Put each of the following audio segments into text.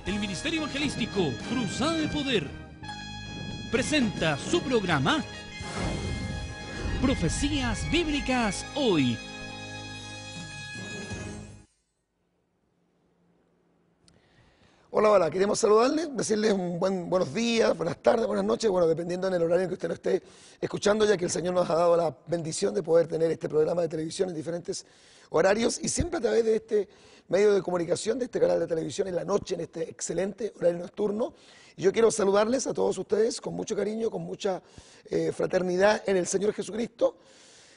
el Ministerio Evangelístico Cruzada de Poder presenta su programa Profecías Bíblicas Hoy. Hola, hola, queremos saludarles, decirles buenos días, buenas tardes, buenas noches, bueno, dependiendo en el horario en que usted nos esté escuchando, ya que el Señor nos ha dado la bendición de poder tener este programa de televisión en diferentes horarios y siempre a través de este medio de comunicación, de este canal de televisión en la noche, en este excelente horario nocturno. Y yo quiero saludarles a todos ustedes con mucho cariño, con mucha fraternidad en el Señor Jesucristo,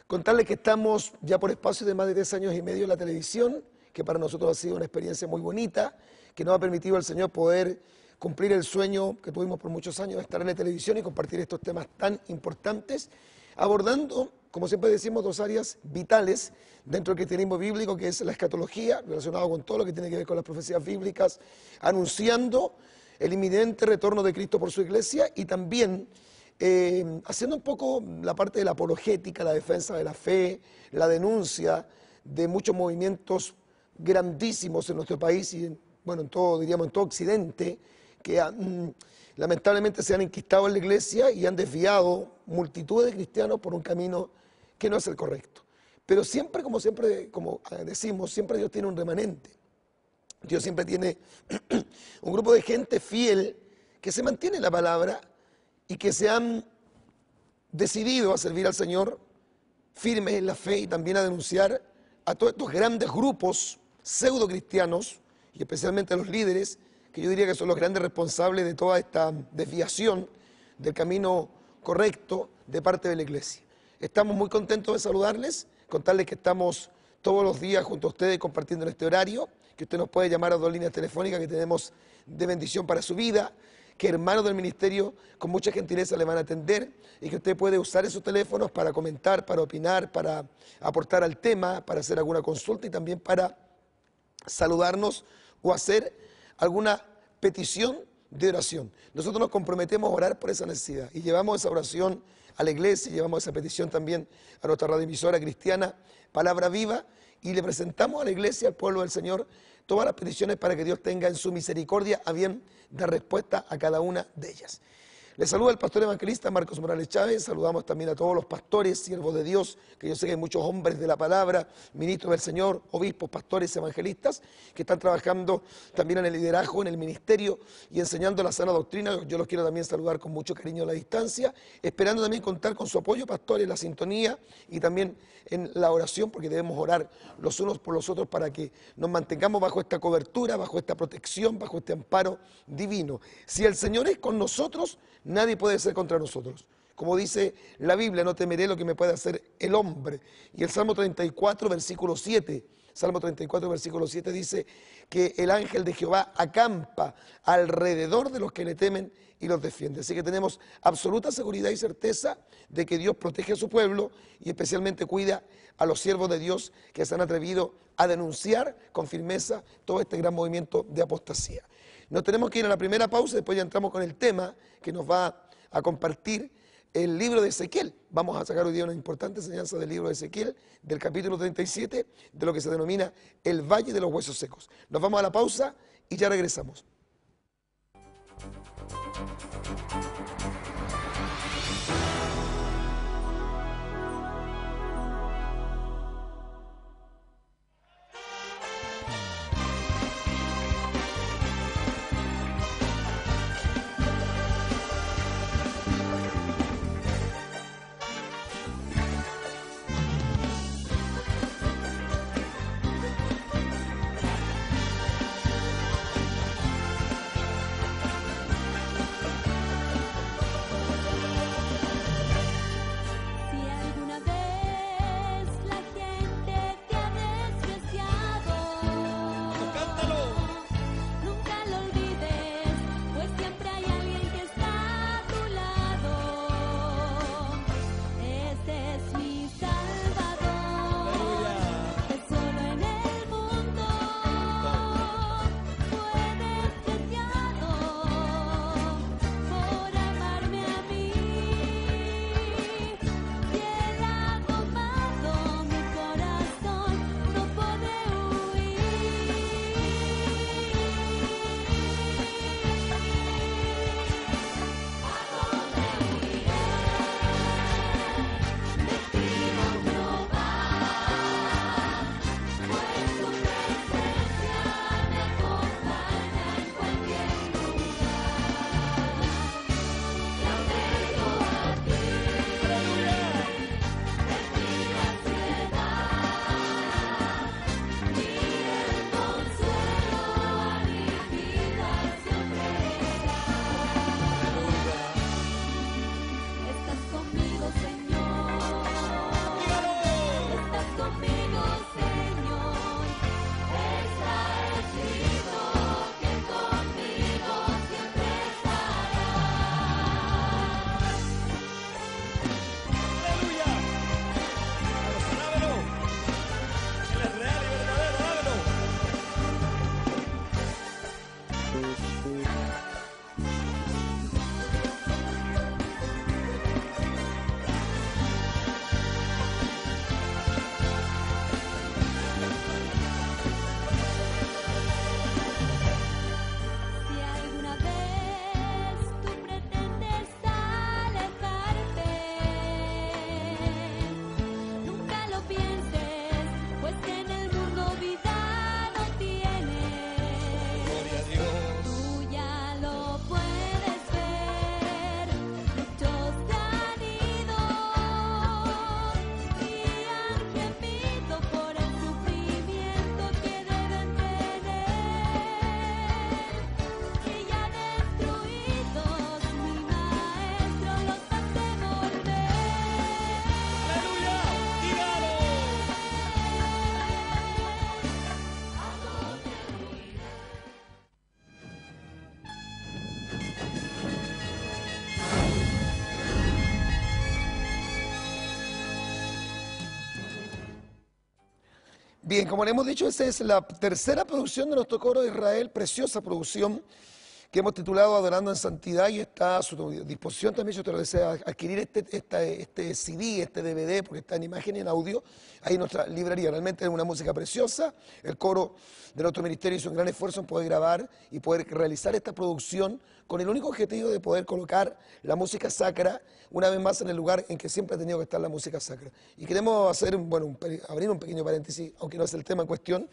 contarles que estamos ya por espacio de más de 3 años y medio en la televisión, que para nosotros ha sido una experiencia muy bonita, que nos ha permitido al Señor poder cumplir el sueño que tuvimos por muchos años de estar en la televisión y compartir estos temas tan importantes, abordando, como siempre decimos, 2 áreas vitales dentro del cristianismo bíblico, que es la escatología, relacionado con todo lo que tiene que ver con las profecías bíblicas, anunciando el inminente retorno de Cristo por su iglesia y también haciendo un poco la parte de la apologética, la defensa de la fe, la denuncia de muchos movimientos grandísimos en nuestro país y en todo, diríamos, en todo Occidente, que lamentablemente se han enquistado en la iglesia y han desviado multitudes de cristianos por un camino que no es el correcto. Pero siempre, como decimos, siempre Dios tiene un remanente. Dios siempre tiene un grupo de gente fiel que se mantiene en la palabra y que se han decidido a servir al Señor firmes en la fe y también a denunciar a todos estos grandes grupos pseudo cristianos y especialmente a los líderes, que yo diría que son los grandes responsables de toda esta desviación del camino correcto de parte de la iglesia. Estamos muy contentos de saludarles, contarles que estamos todos los días junto a ustedes compartiendo en este horario, que usted nos puede llamar a 2 líneas telefónicas que tenemos de bendición para su vida, que hermanos del ministerio con mucha gentileza le van a atender y que usted puede usar esos teléfonos para comentar, para opinar, para aportar al tema, para hacer alguna consulta y también para saludarnos o hacer alguna petición de oración. Nosotros nos comprometemos a orar por esa necesidad y llevamos esa oración a la iglesia, llevamos esa petición también a nuestra radioemisora cristiana, Palabra Viva, y le presentamos a la iglesia, al pueblo del Señor, todas las peticiones para que Dios tenga en su misericordia a bien dar respuesta a cada una de ellas. Les saluda el pastor evangelista Marcos Morales Chávez, saludamos también a todos los pastores, siervos de Dios, que yo sé que hay muchos hombres de la palabra, ministros del Señor, obispos, pastores, evangelistas, que están trabajando también en el liderazgo, en el ministerio y enseñando la sana doctrina. Yo los quiero también saludar con mucho cariño a la distancia, esperando también contar con su apoyo, pastores, la sintonía y también en la oración, porque debemos orar los unos por los otros para que nos mantengamos bajo esta cobertura, bajo esta protección, bajo este amparo divino. Si el Señor es con nosotros, nadie puede ser contra nosotros. Como dice la Biblia, no temeré lo que me puede hacer el hombre. Y el Salmo 34, versículo 7, Salmo 34, versículo 7 dice que el ángel de Jehová acampa alrededor de los que le temen y los defiende. Así que tenemos absoluta seguridad y certeza de que Dios protege a su pueblo y especialmente cuida a los siervos de Dios que se han atrevido a denunciar con firmeza todo este gran movimiento de apostasía. Nos tenemos que ir a la primera pausa, después ya entramos con el tema que nos va a compartir el libro de Ezequiel. Vamos a sacar hoy día una importante enseñanza del libro de Ezequiel, del capítulo 37, de lo que se denomina el Valle de los Huesos Secos. Nos vamos a la pausa y ya regresamos. Bien, como le hemos dicho, esa es la tercera producción de nuestro coro de Israel, preciosa producción que hemos titulado Adorando en Santidad, y está a su disposición también si usted lo desea adquirir este CD, este DVD, porque está en imagen y en audio, ahí en nuestra librería. Realmente es una música preciosa. El coro de nuestro ministerio hizo un gran esfuerzo en poder grabar y poder realizar esta producción con el único objetivo de poder colocar la música sacra una vez más en el lugar en que siempre ha tenido que estar la música sacra. Y queremos hacer, abrir un pequeño paréntesis, aunque no es el tema en cuestión,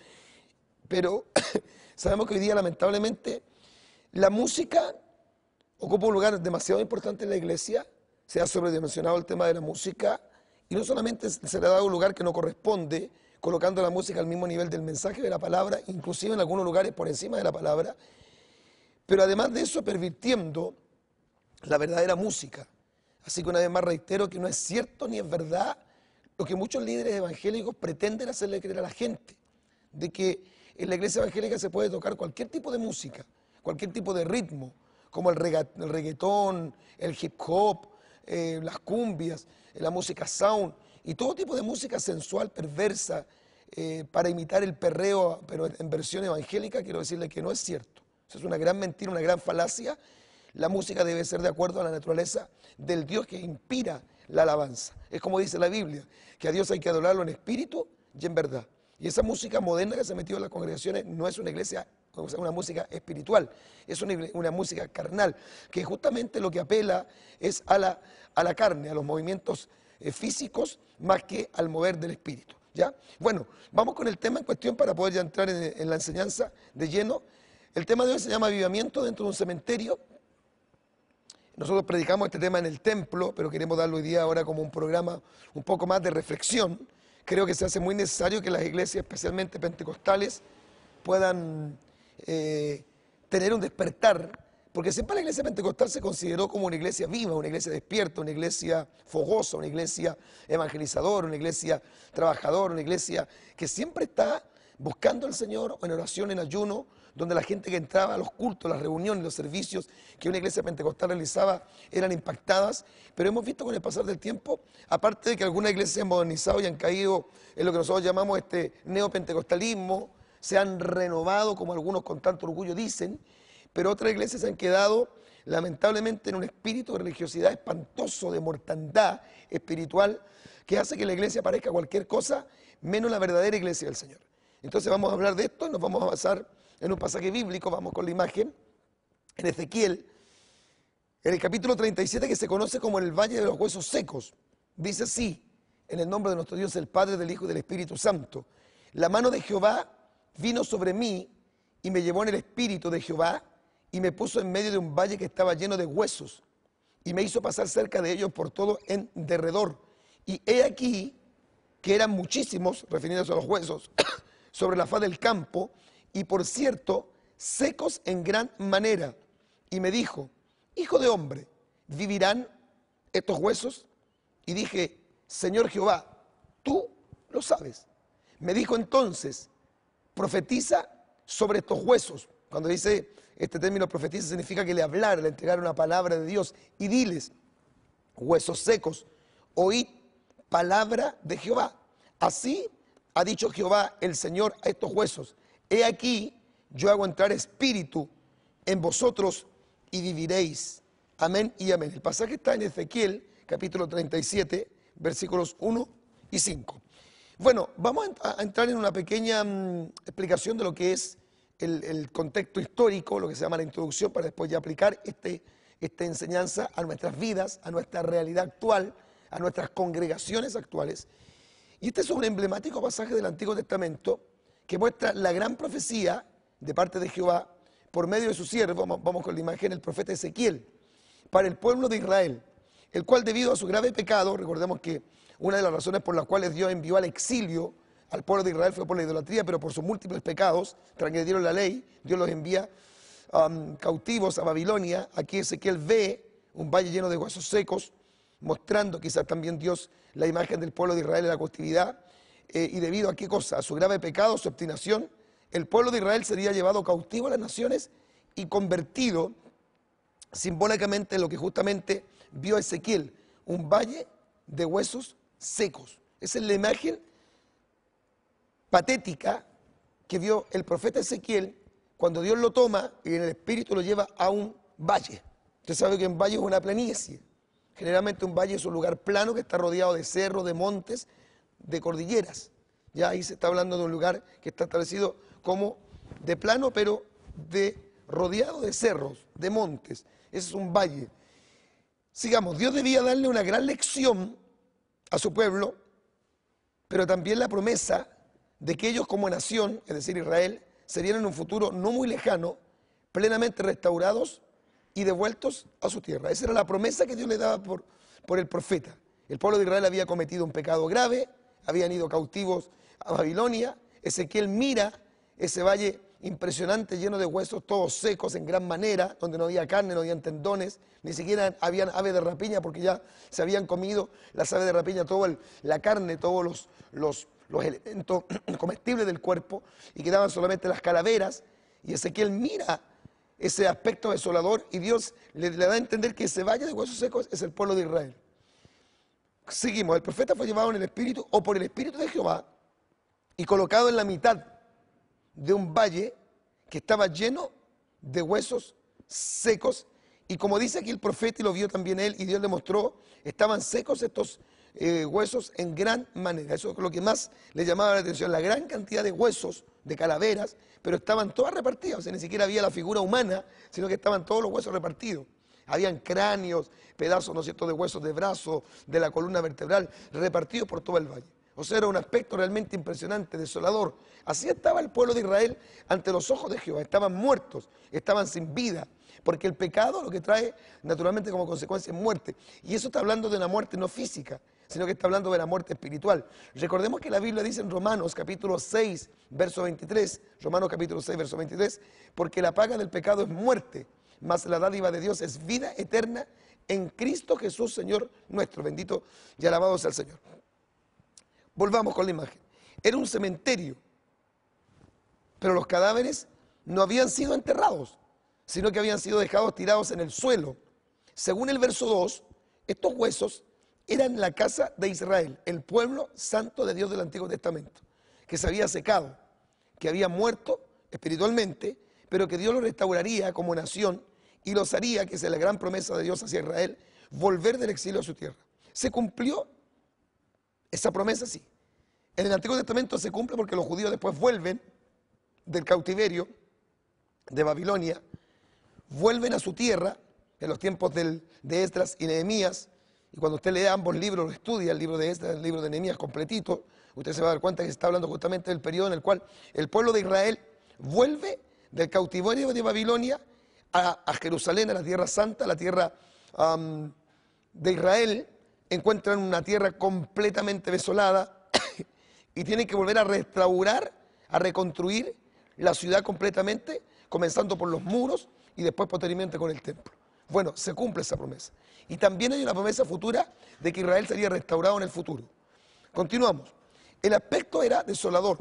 pero sabemos que hoy día lamentablemente la música ocupa un lugar demasiado importante en la iglesia. Se ha sobredimensionado el tema de la música y no solamente se le ha dado un lugar que no corresponde, colocando la música al mismo nivel del mensaje de la palabra, inclusive en algunos lugares por encima de la palabra, pero además de eso pervirtiendo la verdadera música. Así que una vez más reitero que no es cierto ni es verdad lo que muchos líderes evangélicos pretenden hacerle creer a la gente, de que en la iglesia evangélica se puede tocar cualquier tipo de música, cualquier tipo de ritmo, como el reggaetón, el hip hop, las cumbias, la música sound y todo tipo de música sensual, perversa, para imitar el perreo, pero en versión evangélica. Quiero decirle que no es cierto. Eso es una gran mentira, una gran falacia. La música debe ser de acuerdo a la naturaleza del Dios que inspira la alabanza. Es como dice la Biblia, que a Dios hay que adorarlo en espíritu y en verdad. Y esa música moderna que se ha metido en las congregaciones no es una iglesia, o sea, una música espiritual, es una música carnal, que justamente lo que apela es a la carne, a los movimientos físicos, más que al mover del espíritu. ¿Ya? Bueno, vamos con el tema en cuestión para poder ya entrar en la enseñanza de lleno. El tema de hoy se llama avivamiento dentro de un cementerio. Nosotros predicamos este tema en el templo, pero queremos darlo hoy día ahora como un programa un poco más de reflexión. Creo que se hace muy necesario que las iglesias, especialmente pentecostales, puedan tener un despertar, porque siempre la iglesia pentecostal se consideró como una iglesia viva, una iglesia despierta, una iglesia fogosa, una iglesia evangelizadora, una iglesia trabajadora, una iglesia que siempre está buscando al Señor, o en oración, en ayuno, donde la gente que entraba a los cultos, las reuniones, los servicios que una iglesia pentecostal realizaba eran impactadas. Pero hemos visto con el pasar del tiempo, aparte de que algunas iglesias se han modernizado y han caído en lo que nosotros llamamos neopentecostalismo, se han renovado, como algunos con tanto orgullo dicen, pero otras iglesias se han quedado lamentablemente en un espíritu de religiosidad espantoso, de mortandad espiritual, que hace que la iglesia parezca cualquier cosa menos la verdadera iglesia del Señor. Entonces vamos a hablar de esto y nos vamos a basar en un pasaje bíblico. Vamos con la imagen, en Ezequiel, en el capítulo 37, que se conoce como el Valle de los Huesos Secos. Dice así, en el nombre de nuestro Dios, el Padre, del Hijo y del Espíritu Santo: la mano de Jehová vino sobre mí y me llevó en el espíritu de Jehová y me puso en medio de un valle que estaba lleno de huesos y me hizo pasar cerca de ellos por todo en derredor. Y he aquí que eran muchísimos, refiriéndose a los huesos, sobre la faz del campo, y por cierto, secos en gran manera. Y me dijo: hijo de hombre, ¿vivirán estos huesos? Y dije: Señor Jehová, tú lo sabes. Me dijo entonces: profetiza sobre estos huesos. Cuando dice este término profetiza, significa que le hablar, le entregar una palabra de Dios. Y diles: huesos secos, oíd palabra de Jehová. Así ha dicho Jehová el Señor a estos huesos: he aquí, yo hago entrar espíritu en vosotros y viviréis. Amén y amén. El pasaje está en Ezequiel, capítulo 37, versículos 1 y 5. Bueno, vamos a entrar en una pequeña explicación de lo que es el contexto histórico, lo que se llama la introducción, para después ya aplicar esta enseñanza a nuestras vidas, a nuestra realidad actual, a nuestras congregaciones actuales. Y este es un emblemático pasaje del Antiguo Testamento que muestra la gran profecía de parte de Jehová por medio de su siervo, vamos con la imagen, el profeta Ezequiel, para el pueblo de Israel, el cual debido a su grave pecado, recordemos que una de las razones por las cuales Dios envió al exilio al pueblo de Israel fue por la idolatría, pero por sus múltiples pecados, transgredieron la ley, Dios los envía cautivos a Babilonia. Aquí Ezequiel ve un valle lleno de huesos secos, mostrando quizás también Dios la imagen del pueblo de Israel en la cautividad, y debido a qué cosa, a su grave pecado, su obstinación, el pueblo de Israel sería llevado cautivo a las naciones y convertido simbólicamente en lo que justamente vio Ezequiel, un valle de huesos secos. Esa es la imagen patética que vio el profeta Ezequiel cuando Dios lo toma y en el espíritu lo lleva a un valle. Usted sabe que un valle es una planicie. Generalmente un valle es un lugar plano que está rodeado de cerros, de montes, de cordilleras. Ya ahí se está hablando de un lugar que está establecido como de plano, pero rodeado de cerros, de montes. Ese es un valle. Sigamos, Dios debía darle una gran lección a su pueblo, pero también la promesa de que ellos como nación, es decir, Israel, serían en un futuro no muy lejano, plenamente restaurados y devueltos a su tierra. Esa era la promesa que Dios le daba por el profeta. El pueblo de Israel había cometido un pecado grave, habían ido cautivos a Babilonia. Ezequiel mira ese valle impresionante, lleno de huesos todos secos en gran manera, donde no había carne, no habían tendones, ni siquiera habían aves de rapiña, porque ya se habían comido las aves de rapiña, toda la carne, todos los elementos comestibles del cuerpo, y quedaban solamente las calaveras. Y Ezequiel mira ese aspecto desolador y Dios le da a entender que ese valle de huesos secos es el pueblo de Israel. Seguimos, el profeta fue llevado en el espíritu o por el espíritu de Jehová y colocado en la mitad de un valle que estaba lleno de huesos secos, y como dice aquí el profeta, y lo vio también él, y Dios le mostró, estaban secos estos huesos en gran manera. Eso es lo que más le llamaba la atención, la gran cantidad de huesos, de calaveras, pero estaban todas repartidas, o sea, ni siquiera había la figura humana, sino que estaban todos los huesos repartidos. Habían cráneos, pedazos, ¿no es cierto?, de huesos de brazo, de la columna vertebral, repartidos por todo el valle. O sea, era un aspecto realmente impresionante, desolador. Así estaba el pueblo de Israel ante los ojos de Jehová. Estaban muertos, estaban sin vida, porque el pecado lo que trae naturalmente como consecuencia es muerte. Y eso está hablando de una muerte no física, sino que está hablando de la muerte espiritual. Recordemos que la Biblia dice en Romanos capítulo 6, verso 23, Romanos capítulo 6, verso 23, porque la paga del pecado es muerte, mas la dádiva de Dios es vida eterna en Cristo Jesús, Señor nuestro. Bendito y alabado sea el Señor. Volvamos con la imagen. Era un cementerio, pero los cadáveres no habían sido enterrados, sino que habían sido dejados tirados en el suelo. Según el verso 2, estos huesos eran la casa de Israel, el pueblo santo de Dios del Antiguo Testamento, que se había secado, que había muerto espiritualmente, pero que Dios los restauraría como nación y los haría, que es la gran promesa de Dios hacia Israel, volver del exilio a su tierra. ¿Se cumplió esa promesa? Sí. En el Antiguo Testamento se cumple porque los judíos después vuelven del cautiverio de Babilonia, vuelven a su tierra en los tiempos de Esdras y Nehemías, y cuando usted lee ambos libros, lo estudia, el libro de Esdras, el libro de Nehemías completito, usted se va a dar cuenta que se está hablando justamente del periodo en el cual el pueblo de Israel vuelve del cautiverio de Babilonia a Jerusalén, a la tierra santa, a la tierra de Israel. Encuentran una tierra completamente desolada y tienen que volver a restaurar, a reconstruir la ciudad completamente, comenzando por los muros y después posteriormente con el templo. Bueno, se cumple esa promesa. Y también hay una promesa futura de que Israel sería restaurado en el futuro. Continuamos. El aspecto era desolador.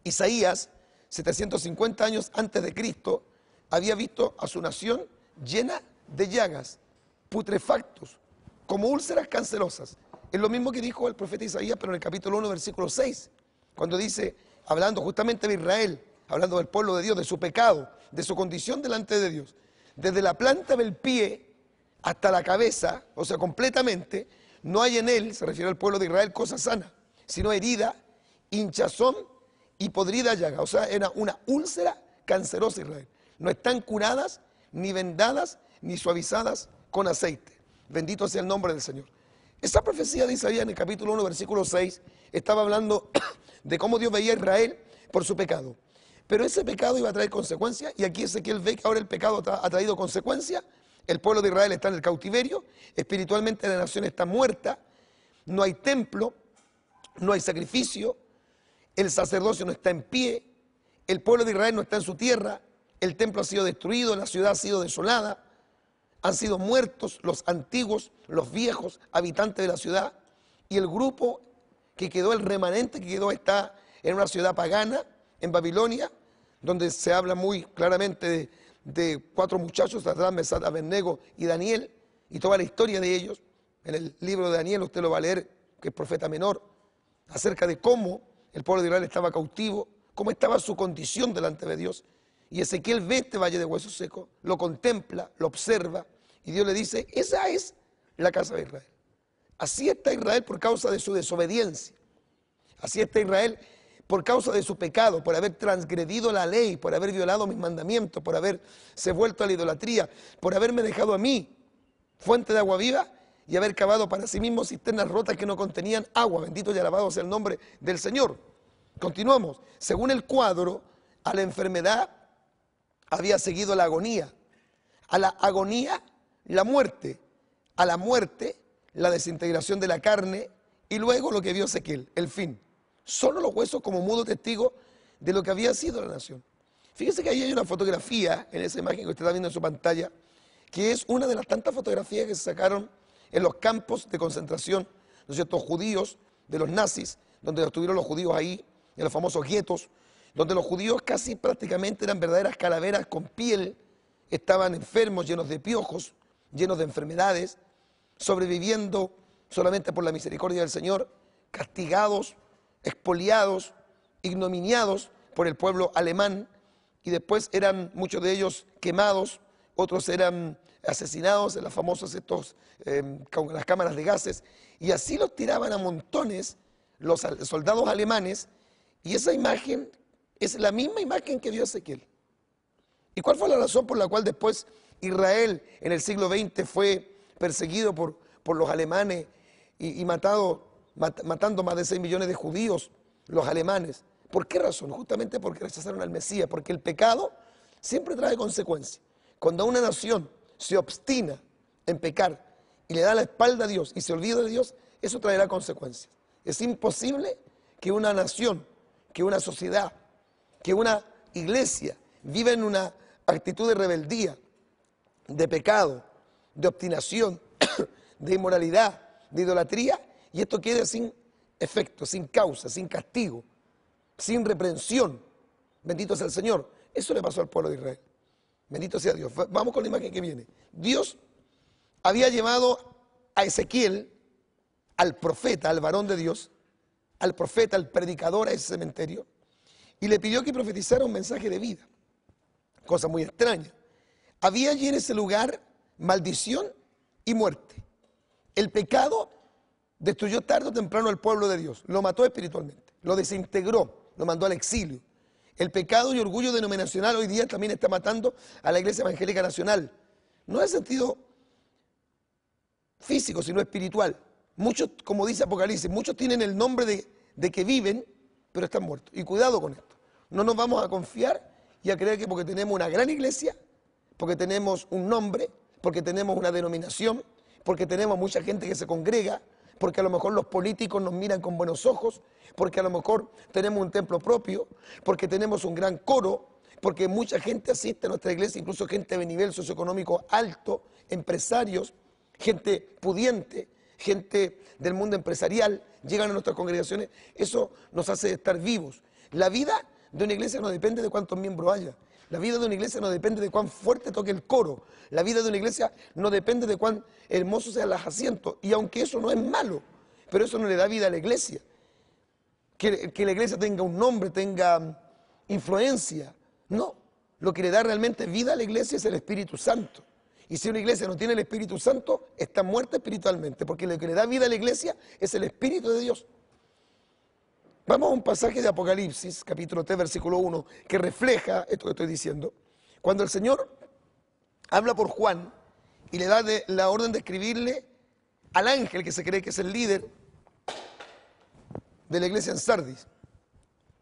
Isaías, 750 años antes de Cristo, había visto a su nación llena de llagas, putrefactos, como úlceras cancerosas. Es lo mismo que dijo el profeta Isaías, pero en el capítulo 1, versículo 6, cuando dice, hablando justamente de Israel, hablando del pueblo de Dios, de su pecado, de su condición delante de Dios, desde la planta del pie hasta la cabeza, o sea, completamente, no hay en él, se refiere al pueblo de Israel, cosa sana, sino herida, hinchazón y podrida llaga. O sea, era una úlcera cancerosa Israel. No están curadas, ni vendadas, ni suavizadas con aceite. Bendito sea el nombre del Señor. Esa profecía de Isaías en el capítulo 1, versículo 6, estaba hablando de cómo Dios veía a Israel por su pecado. Pero ese pecado iba a traer consecuencias, y aquí Ezequiel ve que ahora el pecado ha traído consecuencias. El pueblo de Israel está en el cautiverio, espiritualmente la nación está muerta, no hay templo, no hay sacrificio, el sacerdocio no está en pie, el pueblo de Israel no está en su tierra, el templo ha sido destruido, la ciudad ha sido desolada, han sido muertos los antiguos, los viejos habitantes de la ciudad, y el grupo que quedó, el remanente que quedó, está en una ciudad pagana, en Babilonia, donde se habla muy claramente de 4 muchachos, Sadrach, Mesach, Abednego y Daniel, y toda la historia de ellos. En el libro de Daniel usted lo va a leer, que es profeta menor, acerca de cómo el pueblo de Israel estaba cautivo, cómo estaba su condición delante de Dios. Y Ezequiel ve este valle de huesos secos, lo contempla, lo observa, y Dios le dice, esa es la casa de Israel. Así está Israel por causa de su desobediencia. Así está Israel por causa de su pecado, por haber transgredido la ley, por haber violado mis mandamientos, por haberse vuelto a la idolatría, por haberme dejado a mí, fuente de agua viva, y haber cavado para sí mismos cisternas rotas que no contenían agua. Bendito y alabado sea el nombre del Señor. Continuamos. Según el cuadro, a la enfermedad había seguido la agonía. A la agonía, la muerte. A la muerte, la desintegración de la carne. Y luego lo que vio Ezequiel, el fin. Solo los huesos como mudo testigo de lo que había sido la nación. Fíjese que ahí hay una fotografía en esa imagen que usted está viendo en su pantalla, que es una de las tantas fotografías que se sacaron en los campos de concentración, ¿no es cierto?, judíos de los nazis, donde estuvieron los judíos ahí, en los famosos guetos, donde los judíos casi prácticamente eran verdaderas calaveras con piel, estaban enfermos, llenos de piojos, llenos de enfermedades, sobreviviendo solamente por la misericordia del Señor, castigados, expoliados, ignominiados por el pueblo alemán, y después eran muchos de ellos quemados, otros eran asesinados en las famosas las cámaras de gases, y así los tiraban a montones los soldados alemanes, y esa imagen es la misma imagen que vio Ezequiel. ¿Y cuál fue la razón por la cual después Israel en el siglo XX fue perseguido por los alemanes y matando más de 6 millones de judíos, los alemanes? ¿Por qué razón? Justamente porque rechazaron al Mesías, porque el pecado siempre trae consecuencias. Cuando una nación se obstina en pecar y le da la espalda a Dios y se olvida de Dios, eso traerá consecuencias. Es imposible que una nación, que una sociedad, que una iglesia viva en una actitud de rebeldía, de pecado, de obstinación, de inmoralidad, de idolatría, y esto quede sin efecto, sin causa, sin castigo, sin reprensión. Bendito sea el Señor. Eso le pasó al pueblo de Israel. Bendito sea Dios. Vamos con la imagen que viene. Dios había llevado a Ezequiel, al profeta, al varón de Dios, al profeta, al predicador, a ese cementerio, y le pidió que profetizara un mensaje de vida. Cosa muy extraña. Había allí en ese lugar maldición y muerte. El pecado destruyó tarde o temprano al pueblo de Dios, lo mató espiritualmente, lo desintegró, lo mandó al exilio. El pecado y orgullo denominacional hoy día también está matando a la Iglesia Evangélica Nacional. No en el sentido físico, sino espiritual. Muchos, como dice Apocalipsis, muchos tienen el nombre de que viven, pero están muertos. Y cuidado con esto. No nos vamos a confiar y a creer que porque tenemos una gran iglesia, porque tenemos un nombre, porque tenemos una denominación, porque tenemos mucha gente que se congrega, porque a lo mejor los políticos nos miran con buenos ojos, porque a lo mejor tenemos un templo propio, porque tenemos un gran coro, porque mucha gente asiste a nuestra iglesia, incluso gente de nivel socioeconómico alto, empresarios, gente pudiente, gente del mundo empresarial, llegan a nuestras congregaciones. Eso nos hace estar vivos. La vida de una iglesia no depende de cuántos miembros haya. La vida de una iglesia no depende de cuán fuerte toque el coro. La vida de una iglesia no depende de cuán hermosos sean los asientos. Y aunque eso no es malo, pero eso no le da vida a la iglesia. Que la iglesia tenga un nombre, tenga influencia. No, lo que le da realmente vida a la iglesia es el Espíritu Santo. Y si una iglesia no tiene el Espíritu Santo, está muerta espiritualmente, porque lo que le da vida a la iglesia es el Espíritu de Dios. Vamos a un pasaje de Apocalipsis, capítulo 3, versículo 1, que refleja esto que estoy diciendo. Cuando el Señor habla por Juan y le da la orden de escribirle al ángel que se cree que es el líder de la iglesia en Sardis.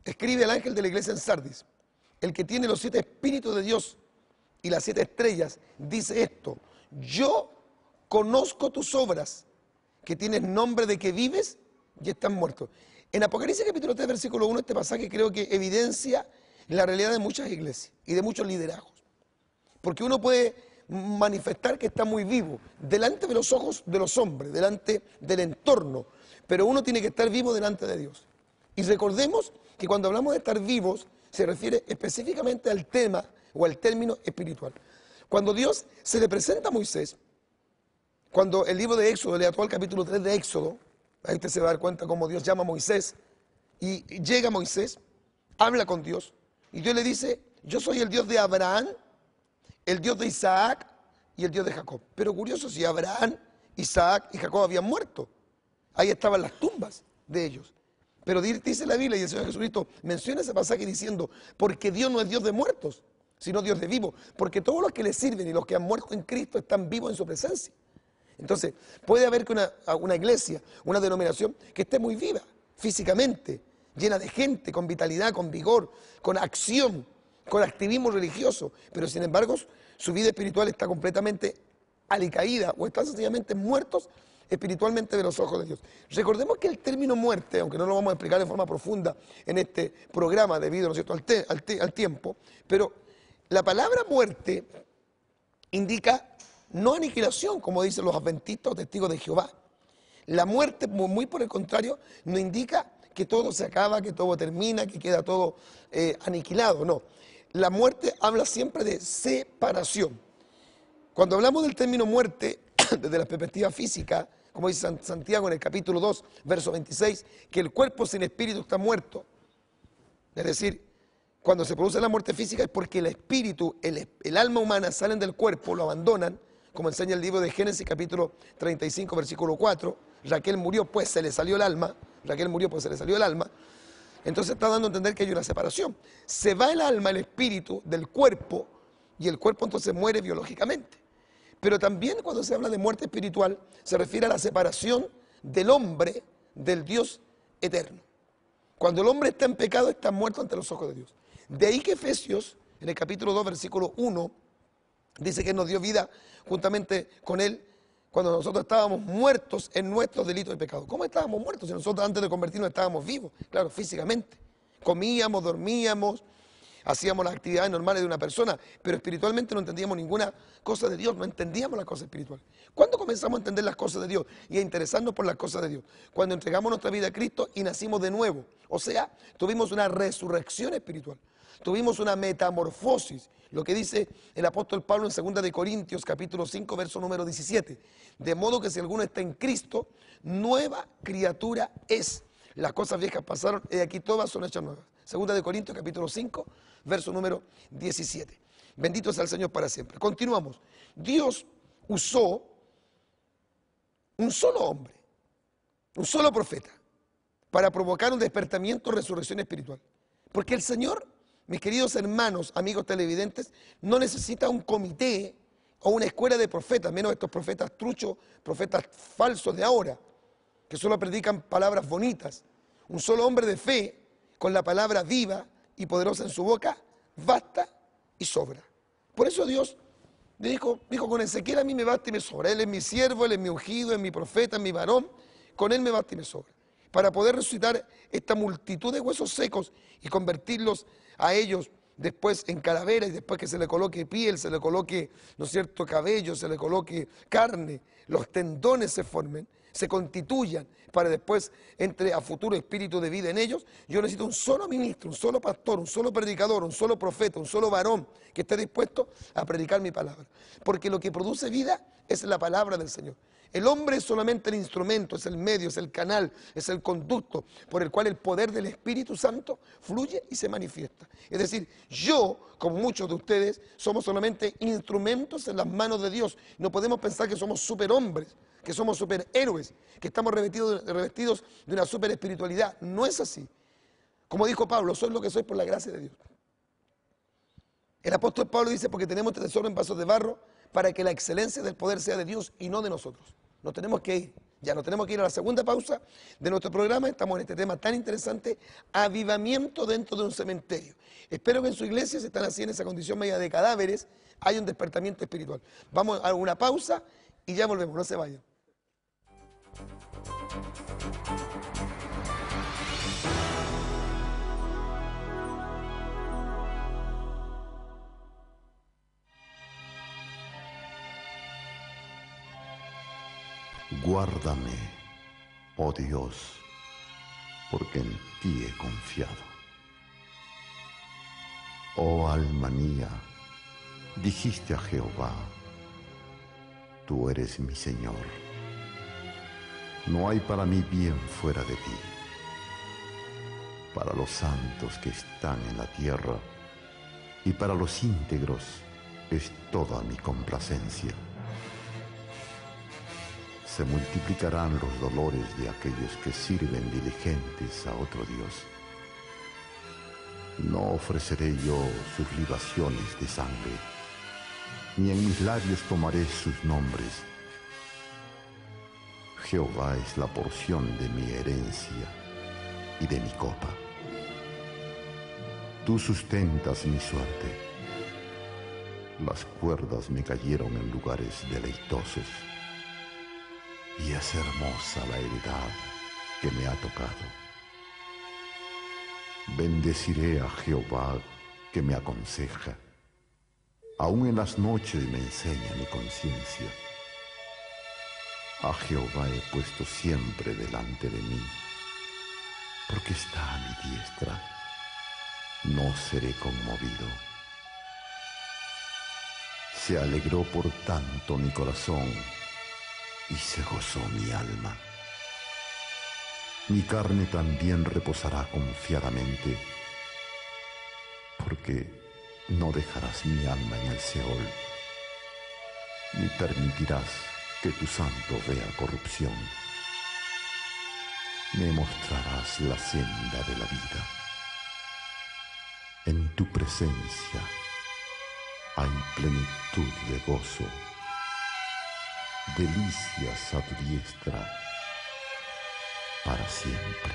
Escribe al ángel de la iglesia en Sardis: el que tiene los 7 espíritus de Dios y las 7 estrellas, dice esto: yo conozco tus obras, que tienes nombre de que vives y estás muerto. En Apocalipsis capítulo 3, versículo 1, este pasaje creo que evidencia la realidad de muchas iglesias y de muchos liderazgos. Porque uno puede manifestar que está muy vivo delante de los ojos de los hombres, delante del entorno, pero uno tiene que estar vivo delante de Dios. Y recordemos que cuando hablamos de estar vivos, se refiere específicamente al tema o al término espiritual. Cuando Dios se le presenta a Moisés, cuando el libro de Éxodo, lea todo el capítulo 3 de Éxodo, ahí usted se va a dar cuenta cómo Dios llama a Moisés, y llega Moisés, habla con Dios, y Dios le dice: yo soy el Dios de Abraham, el Dios de Isaac y el Dios de Jacob. Pero curioso, si Abraham, Isaac y Jacob habían muerto, ahí estaban las tumbas de ellos. Pero dice la Biblia, y el Señor Jesucristo menciona ese pasaje diciendo: porque Dios no es Dios de muertos, sino Dios de vivos. Porque todos los que le sirven y los que han muerto en Cristo están vivos en su presencia. Entonces, puede haber que una iglesia, una denominación que esté muy viva físicamente, llena de gente, con vitalidad, con vigor, con acción, con activismo religioso, pero sin embargo su vida espiritual está completamente alicaída o están sencillamente muertos espiritualmente de los ojos de Dios. Recordemos que el término muerte, aunque no lo vamos a explicar en forma profunda en este programa debido, ¿no es cierto?, al tiempo, pero la palabra muerte indica no aniquilación, como dicen los adventistas o testigos de Jehová. La muerte, muy por el contrario, no indica que todo se acaba, que todo termina, que queda todo aniquilado, no. La muerte habla siempre de separación. Cuando hablamos del término muerte, desde la perspectiva física, como dice Santiago en el capítulo 2, verso 26, que el cuerpo sin espíritu está muerto. Es decir, cuando se produce la muerte física es porque el espíritu, el alma humana salen del cuerpo, lo abandonan, como enseña el libro de Génesis capítulo 35, versículo 4. Raquel murió, pues se le salió el alma. Raquel murió, pues se le salió el alma. Entonces está dando a entender que hay una separación. Se va el alma, el espíritu del cuerpo, y el cuerpo entonces muere biológicamente. Pero también cuando se habla de muerte espiritual, se refiere a la separación del hombre del Dios eterno. Cuando el hombre está en pecado, está muerto ante los ojos de Dios. De ahí que Efesios, en el capítulo 2, versículo 1, dice que nos dio vida juntamente con Él cuando nosotros estábamos muertos en nuestros delitos y pecados. ¿Cómo estábamos muertos? Si nosotros antes de convertirnos estábamos vivos, claro, físicamente. Comíamos, dormíamos, hacíamos las actividades normales de una persona, pero espiritualmente no entendíamos ninguna cosa de Dios, no entendíamos las cosas espirituales. ¿Cuándo comenzamos a entender las cosas de Dios y a interesarnos por las cosas de Dios? Cuando entregamos nuestra vida a Cristo y nacimos de nuevo. O sea, tuvimos una resurrección espiritual, tuvimos una metamorfosis. Lo que dice el apóstol Pablo en 2 de Corintios, capítulo 5, verso número 17. De modo que si alguno está en Cristo, nueva criatura es. Las cosas viejas pasaron y aquí todas son hechas nuevas. 2 de Corintios, capítulo 5, verso número 17. Bendito sea el Señor para siempre. Continuamos. Dios usó un solo hombre, un solo profeta, para provocar un despertamiento, resurrección espiritual. Porque el Señor, mis queridos hermanos, amigos televidentes, no necesita un comité o una escuela de profetas, menos estos profetas truchos, profetas falsos de ahora, que solo predican palabras bonitas. Un solo hombre de fe, con la palabra viva y poderosa en su boca, basta y sobra. Por eso Dios dijo con Ezequiel: a mí me basta y me sobra. Él es mi siervo, Él es mi ungido, es mi profeta, es mi varón. Con Él me basta y me sobra. Para poder resucitar esta multitud de huesos secos y convertirlos a ellos después en calaveras, y después que se le coloque piel, se le coloque, ¿no es cierto?, cabello, se le coloque carne, los tendones se formen, se constituyan, para después entre a futuro espíritu de vida en ellos. Yo necesito un solo ministro, un solo pastor, un solo predicador, un solo profeta, un solo varón que esté dispuesto a predicar mi palabra. Porque lo que produce vida es la palabra del Señor. El hombre es solamente el instrumento, es el medio, es el canal, es el conducto por el cual el poder del Espíritu Santo fluye y se manifiesta. Es decir, yo, como muchos de ustedes, somos solamente instrumentos en las manos de Dios. No podemos pensar que somos superhombres, que somos superhéroes, que estamos revestidos de una super espiritualidad. No es así. Como dijo Pablo, soy lo que soy por la gracia de Dios. El apóstol Pablo dice, porque tenemos este tesoro en vasos de barro, para que la excelencia del poder sea de Dios y no de nosotros. Nos tenemos que ir, ya nos tenemos que ir a la segunda pausa de nuestro programa. Estamos en este tema tan interesante, avivamiento dentro de un cementerio. Espero que en su iglesia, si están así en esa condición media de cadáveres, haya un despertamiento espiritual. Vamos a una pausa y ya volvemos, no se vayan. Guárdame, oh Dios, porque en ti he confiado. Oh alma mía, dijiste a Jehová, tú eres mi Señor. No hay para mí bien fuera de ti. Para los santos que están en la tierra y para los íntegros es toda mi complacencia. Se multiplicarán los dolores de aquellos que sirven diligentes a otro Dios. No ofreceré yo sus libaciones de sangre, ni en mis labios tomaré sus nombres. Jehová es la porción de mi herencia y de mi copa. Tú sustentas mi suerte. Las cuerdas me cayeron en lugares deleitosos. Y es hermosa la heredad que me ha tocado. Bendeciré a Jehová que me aconseja. Aún en las noches me enseña mi conciencia. A Jehová he puesto siempre delante de mí, porque está a mi diestra. No seré conmovido. Se alegró por tanto mi corazón, y se gozó mi alma. Mi carne también reposará confiadamente, porque no dejarás mi alma en el Seol, ni permitirás que tu santo vea corrupción. Me mostrarás la senda de la vida. En tu presencia hay plenitud de gozo, delicias a tu diestra para siempre.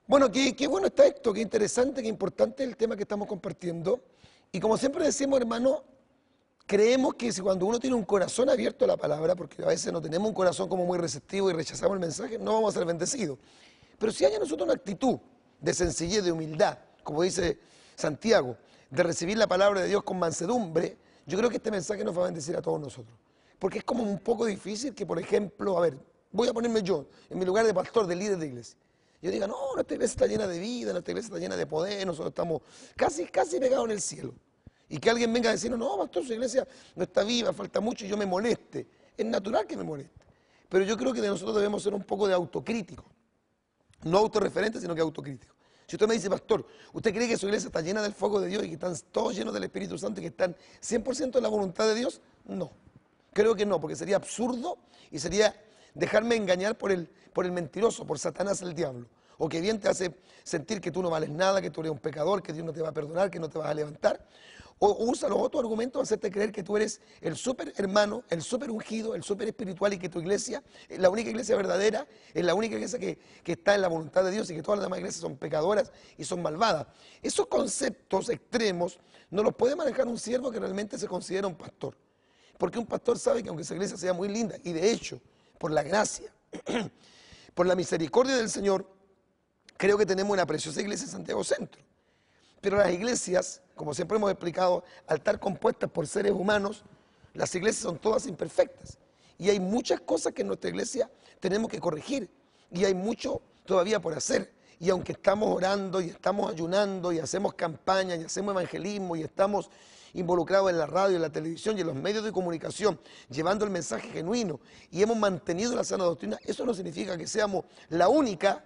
Bueno, qué bueno está esto, qué interesante, qué importante el tema que estamos compartiendo. Y como siempre decimos, hermano, creemos que si cuando uno tiene un corazón abierto a la palabra, porque a veces no tenemos un corazón como muy receptivo y rechazamos el mensaje, no vamos a ser bendecidos. Pero si hay en nosotros una actitud de sencillez, de humildad, como dice Santiago, de recibir la palabra de Dios con mansedumbre, yo creo que este mensaje nos va a bendecir a todos nosotros. Porque es como un poco difícil que, por ejemplo, a ver, voy a ponerme yo en mi lugar de pastor, de líder de iglesia. Yo diga, no, nuestra iglesia está llena de vida, nuestra iglesia está llena de poder, nosotros estamos casi pegados en el cielo. Y que alguien venga a decirnos, no, pastor, su iglesia no está viva, falta mucho y yo me moleste. Es natural que me moleste. Pero yo creo que de nosotros debemos ser un poco de autocríticos. No autorreferentes, sino que autocríticos. Si usted me dice, pastor, ¿usted cree que su iglesia está llena del fuego de Dios y que están todos llenos del Espíritu Santo y que están 100% en la voluntad de Dios? No. Creo que no, porque sería absurdo y sería dejarme engañar por el mentiroso, por Satanás el diablo. O que bien te hace sentir que tú no vales nada, que tú eres un pecador, que Dios no te va a perdonar, que no te vas a levantar. O usa los otros argumentos para hacerte creer que tú eres el súper hermano, el súper ungido, el súper espiritual y que tu iglesia es la única iglesia verdadera, es la única iglesia que está en la voluntad de Dios y que todas las demás iglesias son pecadoras y son malvadas. Esos conceptos extremos no los puede manejar un siervo que realmente se considera un pastor. Porque un pastor sabe que aunque esa iglesia sea muy linda, y de hecho, por la gracia, por la misericordia del Señor, creo que tenemos una preciosa iglesia en Santiago Centro. Pero las iglesias, como siempre hemos explicado, al estar compuestas por seres humanos, las iglesias son todas imperfectas. Y hay muchas cosas que en nuestra iglesia tenemos que corregir. Y hay mucho todavía por hacer. Y aunque estamos orando y estamos ayunando y hacemos campañas y hacemos evangelismo y estamos involucrados en la radio, en la televisión y en los medios de comunicación, llevando el mensaje genuino y hemos mantenido la sana doctrina, eso no significa que seamos la única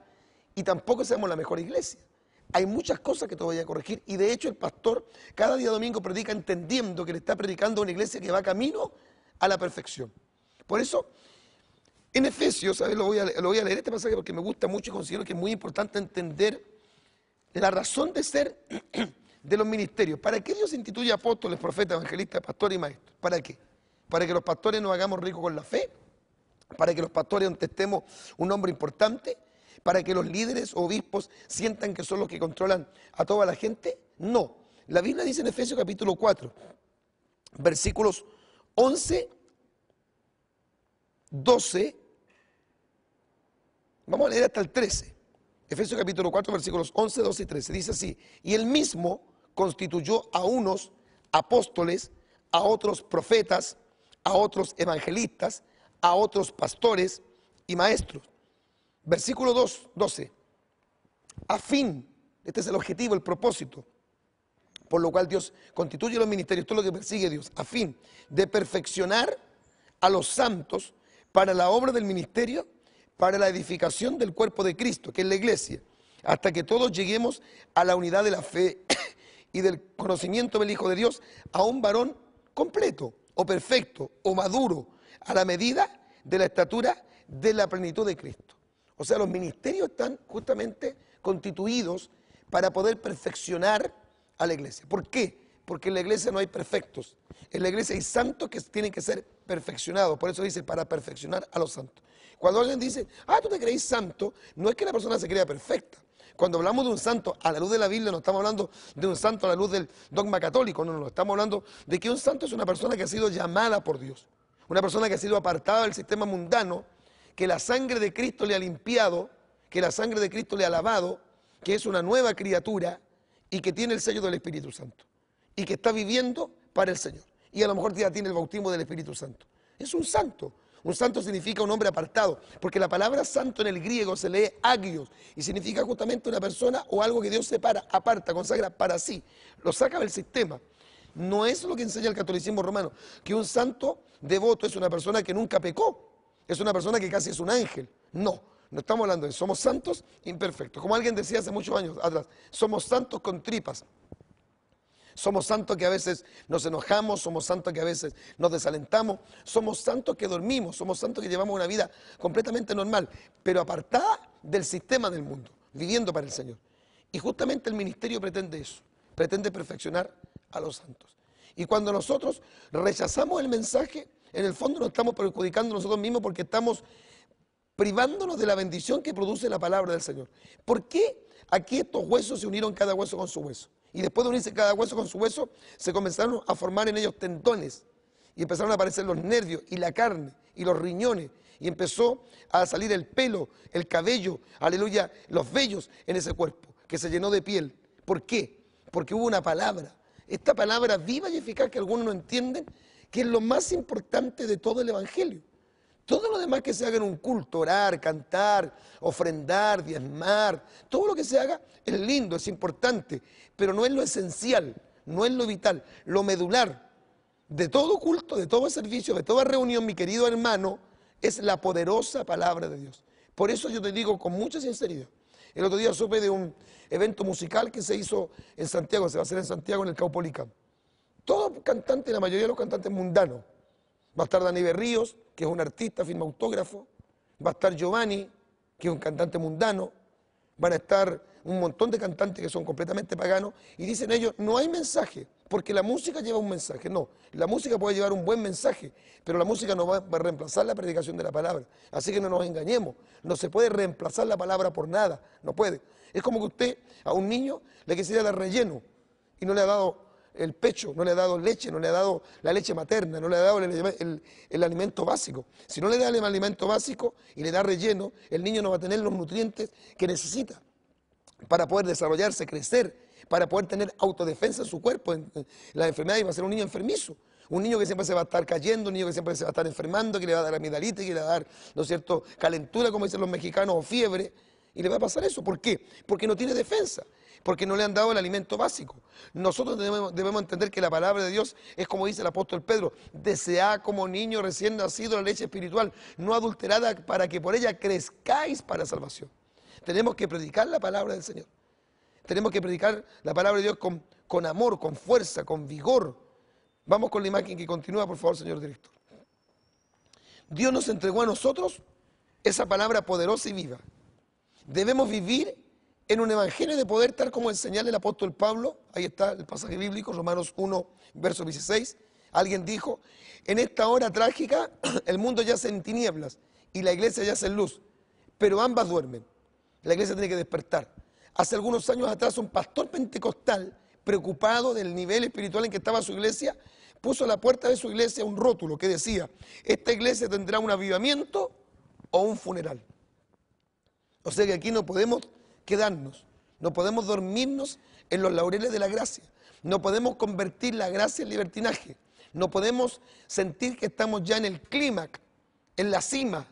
y tampoco seamos la mejor iglesia. Hay muchas cosas que todavía corregir y de hecho el pastor cada día domingo predica entendiendo que le está predicando a una iglesia que va camino a la perfección. Por eso, en Efesios, ¿sabes? Lo voy a leer este pasaje porque me gusta mucho y considero que es muy importante entender la razón de ser de los ministerios. ¿Para qué Dios instituye apóstoles, profetas, evangelistas, pastores y maestros? ¿Para qué? Para que los pastores nos hagamos ricos con la fe, para que los pastores contestemos un nombre importante, para que los líderes o obispos sientan que son los que controlan a toda la gente. No. La Biblia dice en Efesios capítulo 4, versículos 11, 12, vamos a leer hasta el 13. Efesios capítulo 4, versículos 11, 12 y 13. Dice así: y él mismo constituyó a unos apóstoles, a otros profetas, a otros evangelistas, a otros pastores y maestros. Versículo 12. A fin, este es el objetivo, el propósito, por lo cual Dios constituye los ministerios, todo lo que persigue Dios, a fin de perfeccionar a los santos para la obra del ministerio, para la edificación del cuerpo de Cristo, que es la iglesia, hasta que todos lleguemos a la unidad de la fe y del conocimiento del Hijo de Dios, a un varón completo, o perfecto, o maduro, a la medida de la estatura de la plenitud de Cristo. O sea, los ministerios están justamente constituidos para poder perfeccionar a la iglesia. ¿Por qué? Porque en la iglesia no hay perfectos. En la iglesia hay santos que tienen que ser perfeccionados. Por eso dice, para perfeccionar a los santos. Cuando alguien dice, tú te creéis santo, no es que la persona se crea perfecta. Cuando hablamos de un santo a la luz de la Biblia, no estamos hablando de un santo a la luz del dogma católico, no, estamos hablando de que un santo es una persona que ha sido llamada por Dios, una persona que ha sido apartada del sistema mundano, que la sangre de Cristo le ha limpiado, que la sangre de Cristo le ha lavado, que es una nueva criatura y que tiene el sello del Espíritu Santo y que está viviendo para el Señor. Y a lo mejor ya tiene el bautismo del Espíritu Santo. Es un santo. Un santo significa un hombre apartado, porque la palabra santo en el griego se lee agios y significa justamente una persona o algo que Dios separa, aparta, consagra para sí, lo saca del sistema. No es lo que enseña el catolicismo romano, que un santo devoto es una persona que nunca pecó, es una persona que casi es un ángel. No estamos hablando de eso, somos santos imperfectos. Como alguien decía hace muchos años atrás, somos santos con tripas. Somos santos que a veces nos enojamos, somos santos que a veces nos desalentamos, somos santos que dormimos, somos santos que llevamos una vida completamente normal, pero apartada del sistema del mundo, viviendo para el Señor. Y justamente el ministerio pretende eso, pretende perfeccionar a los santos. Y cuando nosotros rechazamos el mensaje, en el fondo nos estamos perjudicando nosotros mismos porque estamos privándonos de la bendición que produce la palabra del Señor. ¿Por qué aquí estos huesos se unieron cada hueso con su hueso? Y después de unirse cada hueso con su hueso, se comenzaron a formar en ellos tendones. Y empezaron a aparecer los nervios y la carne y los riñones. Y empezó a salir el pelo, el cabello, aleluya, los vellos en ese cuerpo, que se llenó de piel. ¿Por qué? Porque hubo una palabra. Esta palabra viva y eficaz que algunos no entienden, que es lo más importante de todo el Evangelio. Todo lo demás que se haga en un culto, orar, cantar, ofrendar, diezmar, todo lo que se haga es lindo, es importante, pero no es lo esencial, no es lo vital, lo medular de todo culto, de todo servicio, de toda reunión, mi querido hermano, es la poderosa palabra de Dios. Por eso yo te digo con mucha sinceridad, el otro día supe de un evento musical que se hizo en Santiago, se va a hacer en Santiago en el Caupolicán. Todos cantantes, la mayoría de los cantantes mundanos. Va a estar Dani Berríos, que es un artista, firma autógrafo. Va a estar Giovanni, que es un cantante mundano. Van a estar un montón de cantantes que son completamente paganos. Y dicen ellos, no hay mensaje, porque la música lleva un mensaje. No, la música puede llevar un buen mensaje, pero la música no va a reemplazar la predicación de la palabra. Así que no nos engañemos. No se puede reemplazar la palabra por nada. No puede. Es como que usted a un niño le quisiera dar relleno y no le ha dado el pecho, no le ha dado leche, no le ha dado la leche materna, no le ha dado el alimento básico. Si no le da el alimento básico y le da relleno, el niño no va a tener los nutrientes que necesita para poder desarrollarse, crecer para poder tener autodefensa en su cuerpo, en la enfermedad, y va a ser un niño enfermizo. Un niño que siempre se va a estar cayendo, un niño que siempre se va a estar enfermando, que le va a dar amigdalitis, que le va a dar, ¿no es cierto?, calentura, como dicen los mexicanos, o fiebre. Y le va a pasar eso. ¿Por qué? Porque no tiene defensa, porque no le han dado el alimento básico. Nosotros debemos entender que la palabra de Dios es como dice el apóstol Pedro, desead como niño recién nacido la leche espiritual, no adulterada, para que por ella crezcáis para salvación. Tenemos que predicar la palabra del Señor. Tenemos que predicar la palabra de Dios con amor, con fuerza, con vigor. Vamos con la imagen que continúa, por favor, señor director. Dios nos entregó a nosotros esa palabra poderosa y viva. Debemos vivir en un evangelio de poder, tal como señala el apóstol Pablo. Ahí está el pasaje bíblico, Romanos 1, verso 16. Alguien dijo, en esta hora trágica el mundo yace en tinieblas y la iglesia yace en luz, pero ambas duermen. La iglesia tiene que despertar. Hace algunos años atrás un pastor pentecostal, preocupado del nivel espiritual en que estaba su iglesia, puso a la puerta de su iglesia un rótulo que decía, esta iglesia tendrá un avivamiento o un funeral. O sea que aquí no podemos quedarnos, no podemos dormirnos en los laureles de la gracia, no podemos convertir la gracia en libertinaje, no podemos sentir que estamos ya en el clímax, en la cima,